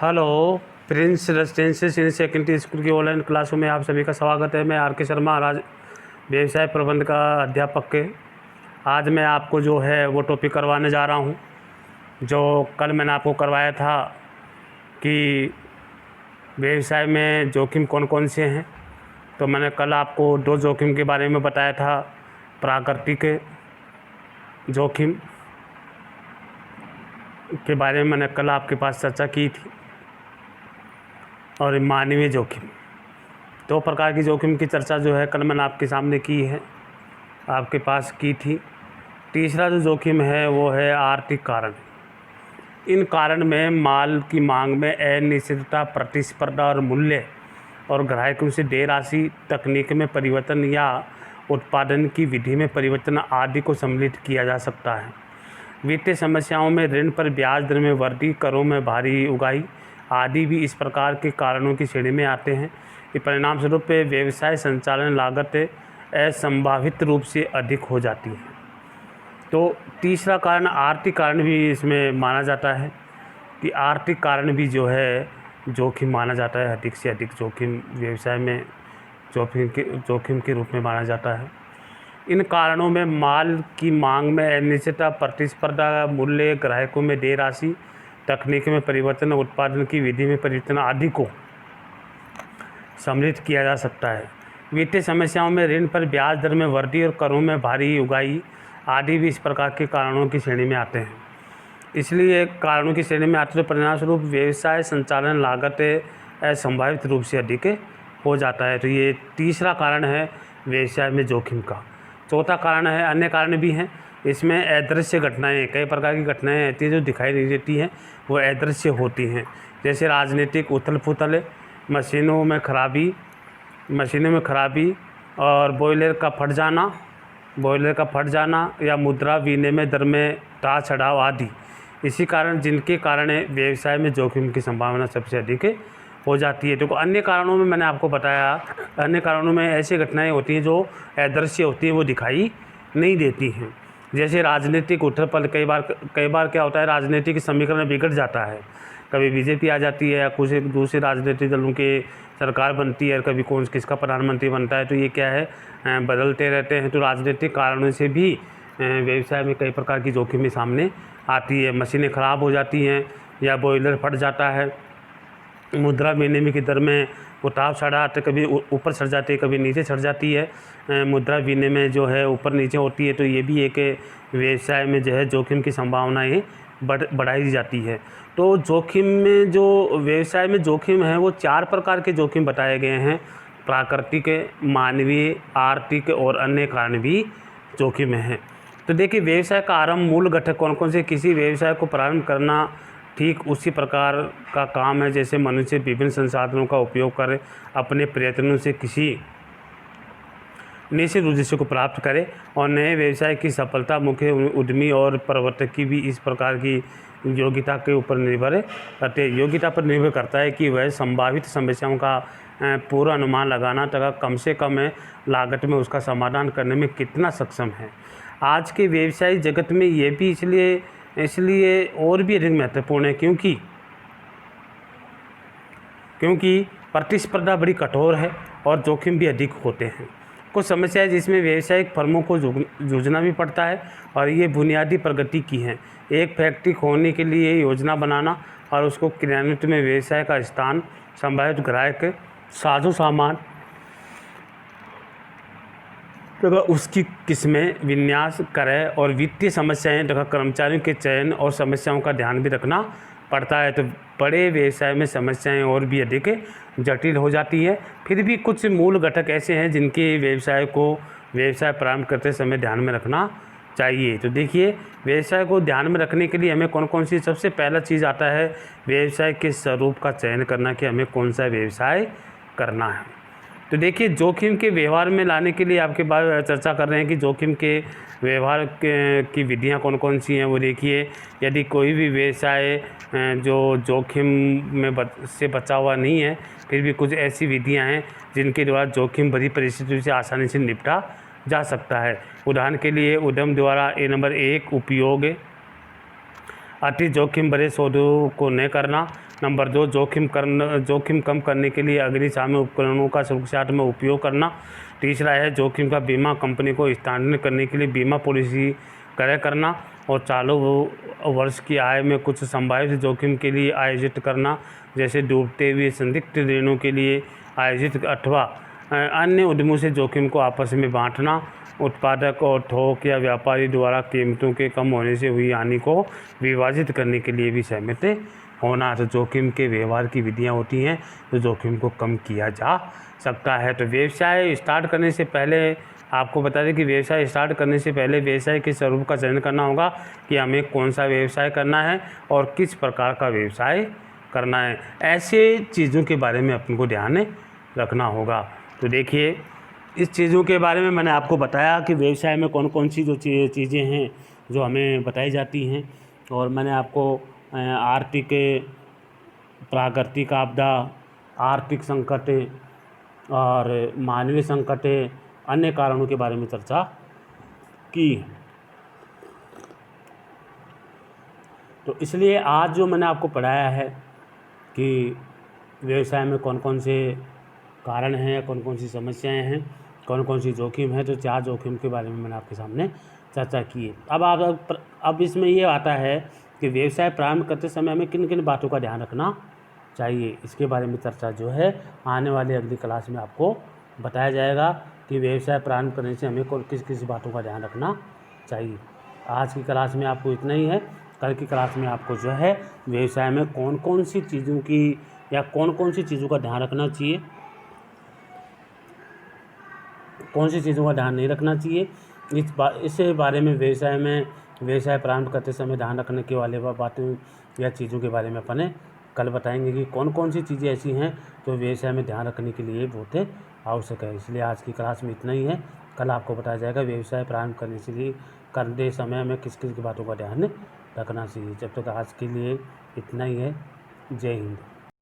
Hello. Prince residential senior secondary school की online क्लासों में आप सभी का स्वागत है। मैं आर के शर्मा, राज व्यवसाय प्रबंध का अध्यापक के आज मैं आपको जो है वो टॉपिक करवाने जा रहा हूँ जो कल मैंने आपको करवाया था कि व्यवसाय में जोखिम कौन कौन से हैं। तो मैंने कल आपको 2 जोखिम के बारे में बताया था, प्राकृतिक जोखिम के बारे में मैंने कल आपके पास चर्चा की थी और मानवीय जोखिम। 2 प्रकार की जोखिम की चर्चा जो है कल मैंने आपके सामने की है, आपके पास की थी। तीसरा जो जोखिम है वो है आर्थिक कारण। इन कारण में माल की मांग में अनिश्चितता, प्रतिस्पर्धा और मूल्य और ग्राहकों से देय राशि, तकनीक में परिवर्तन या उत्पादन की विधि में परिवर्तन आदि को सम्मिलित किया जा सकता है। वित्तीय समस्याओं में ऋण पर ब्याज दर में वृद्धि, करों में भारी उगाही आदि भी इस प्रकार के कारणों की श्रेणी में आते हैं। ये परिणाम स्वरूप व्यवसाय संचालन लागत असंभावित रूप से अधिक हो जाती है। तो तीसरा कारण आर्थिक कारण भी इसमें माना जाता है कि आर्थिक कारण भी जो है जोखिम माना जाता है। अधिक से अधिक जोखिम व्यवसाय में जोखिम के रूप में माना जाता है। इन कारणों में माल की मांग में अनिश्चितता, प्रतिस्पर्धा, मूल्य, ग्राहकों में देय राशि, तकनीक में परिवर्तन, उत्पादन की विधि में परिवर्तन आदि को सम्मिलित किया जा सकता है। वित्तीय समस्याओं में ऋण पर ब्याज दर में वृद्धि और करों में भारी उगाही आदि भी इस प्रकार के कारणों की श्रेणी में आते हैं। इसलिए कारणों की श्रेणी में आते तो परिणाम स्वरूप व्यवसाय संचालन लागत असंभावित रूप से अधिक हो जाता है। तो ये तीसरा कारण है व्यवसाय में जोखिम का। चौथा कारण है, अन्य कारण भी हैं इसमें, अदृश्य घटनाएं। कई प्रकार की घटनाएं ऐसी जो दिखाई नहीं देती हैं, वो अदृश्य होती हैं। जैसे राजनीतिक उथल पुथल, मशीनों में खराबी और बॉयलर का फट जाना या मुद्रा विनिमय दर में उतार चढ़ाव आदि। इसी कारण जिनके कारण व्यवसाय में जोखिम की संभावना सबसे अधिक हो जाती है। तो अन्य कारणों में मैंने आपको बताया, अन्य कारणों में ऐसी घटनाएं होती हैं जो अदृश्य होती हैं, वो दिखाई नहीं देती हैं। जैसे राजनीतिक उथल-पुथल, कई बार क्या होता है, राजनीतिक समीकरण बिगड़ जाता है। कभी बीजेपी आ जाती है या कुछ दूसरे राजनीतिक दलों की सरकार बनती है, कभी कौन किसका प्रधानमंत्री बनता है, तो ये क्या है, बदलते रहते हैं। तो राजनीतिक कारणों से भी व्यवसाय में कई प्रकार की जोखिमें सामने आती है। मशीनें ख़राब हो जाती हैं या बॉयलर फट जाता है, मुद्रा विनिमय की दर में उतार चढ़ाव, कभी ऊपर चढ़ जाती है, कभी नीचे चढ़ जाती है। मुद्रा विनिमय जो है ऊपर नीचे होती है। तो ये भी एक व्यवसाय में जो है जोखिम की संभावनाएं बढ़ाई जाती है। तो जोखिम में जो व्यवसाय में जोखिम है वो 4 प्रकार के जोखिम बताए गए हैं। प्राकृतिक, मानवीय, आर्थिक और अन्य कारण भी जोखिम हैं। तो देखिए, व्यवसाय का आरंभ, मूल घटक कौन कौन से। किसी व्यवसाय को प्रारंभ करना ठीक उसी प्रकार का काम है जैसे मनुष्य विभिन्न संसाधनों का उपयोग कर अपने प्रयत्नों से किसी निश्चित उद्देश्य को प्राप्त करे। और नए व्यवसाय की सफलता मुख्य उद्यमी और प्रवर्तक की भी इस प्रकार की योग्यता के ऊपर निर्भर करते हैं। योग्यता पर निर्भर करता है कि वह संभावित समस्याओं का पूरा अनुमान लगाना तथा कम से कम लागत में उसका समाधान करने में कितना सक्षम है। आज के व्यवसायिक जगत में ये भी इसलिए और भी अधिक महत्वपूर्ण है क्योंकि प्रतिस्पर्धा बड़ी कठोर है और जोखिम भी अधिक होते हैं। कुछ समस्याएं जिसमें व्यावसायिक फर्मों को जूझना भी पड़ता है और ये बुनियादी प्रगति की हैं। एक फैक्ट्री खोलने के लिए योजना बनाना और उसको क्रियान्वित में व्यवसाय का स्थान, संभावित ग्राहक, साजो सामान तथा उसकी किस्में, विन्यास, क्रय और वित्तीय समस्याएं तथा कर्मचारियों के चयन और समस्याओं का ध्यान भी रखना पड़ता है। तो बड़े व्यवसाय में समस्याएं और भी अधिक जटिल हो जाती है। फिर भी कुछ मूल घटक ऐसे हैं जिनके व्यवसाय प्रारंभ करते समय ध्यान में रखना चाहिए। तो देखिए, व्यवसाय को ध्यान में रखने के लिए हमें कौन कौन सी, सबसे पहला चीज़ आता है व्यवसाय के स्वरूप का चयन करना कि हमें कौन सा व्यवसाय करना है। तो देखिए, जोखिम के व्यवहार में लाने के लिए आपके पास चर्चा कर रहे हैं कि जोखिम के व्यवहार की विधियां कौन कौन सी हैं। वो देखिए, यदि कोई भी व्यवसाय जो जोखिम में से बचा हुआ नहीं है, फिर भी कुछ ऐसी विधियां हैं जिनके द्वारा जोखिम भरी परिस्थितियों से आसानी से निपटा जा सकता है। उदाहरण के लिए उद्यम द्वारा नंबर 1 उपयोग, अति जोखिम भरे सौदों को न करना। नंबर 2, जोखिम कम करने के लिए अग्निशामक उपकरणों का सुरक्षार्थ में उपयोग करना। तीसरा है जोखिम का बीमा कंपनी को स्थानांतरित करने के लिए बीमा पॉलिसी क्रय करना। और चालू वर्ष की आय में कुछ संभावित जोखिम के लिए आयोजित करना, जैसे डूबते हुए संदिग्ध ऋणों के लिए आयोजित अथवा अन्य उद्यमों से जोखिम को आपस में बांटना। उत्पादक और थोक या व्यापारी द्वारा कीमतों के कम होने से हुई हानि को विभाजित करने के लिए भी सहमत होना। तो जोखिम के व्यवहार की विधियां होती हैं तो जोखिम को कम किया जा सकता है। तो व्यवसाय स्टार्ट करने से पहले आपको बता दें कि व्यवसाय स्टार्ट करने से पहले व्यवसाय के स्वरूप का चयन करना होगा कि हमें कौन सा व्यवसाय करना है और किस प्रकार का व्यवसाय करना है। ऐसे चीज़ों के बारे में अपन को ध्यान रखना होगा। तो देखिए, इस चीज़ों के बारे में मैंने आपको बताया कि व्यवसाय में कौन कौन सी जो चीज़ें हैं जो हमें बताई जाती हैं। और मैंने आपको आर्थिक प्राकृतिक आपदा, आर्थिक संकट और मानवीय संकट, अन्य कारणों के बारे में चर्चा की। तो इसलिए आज जो मैंने आपको पढ़ाया है कि व्यवसाय में कौन कौन से कारण हैं, कौन कौन सी समस्याएं हैं, कौन कौन सी जोखिम है, तो 4 जोखिम के बारे में मैंने आपके सामने चर्चा की है। अब इसमें ये आता है कि व्यवसाय प्रारंभ करते समय हमें किन किन बातों का ध्यान रखना चाहिए। इसके बारे में चर्चा जो है आने वाली अगली क्लास में आपको बताया जाएगा कि व्यवसाय प्रारंभ करने से हमें किस किस बातों का ध्यान रखना चाहिए। आज की क्लास में आपको इतना ही है। कल की क्लास में आपको जो है व्यवसाय में कौन कौन सी चीज़ों की या कौन कौन सी चीज़ों का ध्यान रखना चाहिए, कौन सी चीज़ों का ध्यान नहीं रखना चाहिए, इस बारे में व्यवसाय प्रारंभ करते समय ध्यान रखने के वाले बातें या चीज़ों के बारे में अपन कल बताएंगे कि कौन कौन सी चीज़ें ऐसी हैं जो व्यवसाय में ध्यान रखने के लिए बहुत आवश्यक है। इसलिए आज की क्लास में इतना ही है। कल आपको बताया जाएगा व्यवसाय प्रारंभ करते समय हमें किस किस बातों का ध्यान रखना चाहिए। जब तक आज के लिए इतना ही है। जय हिंद।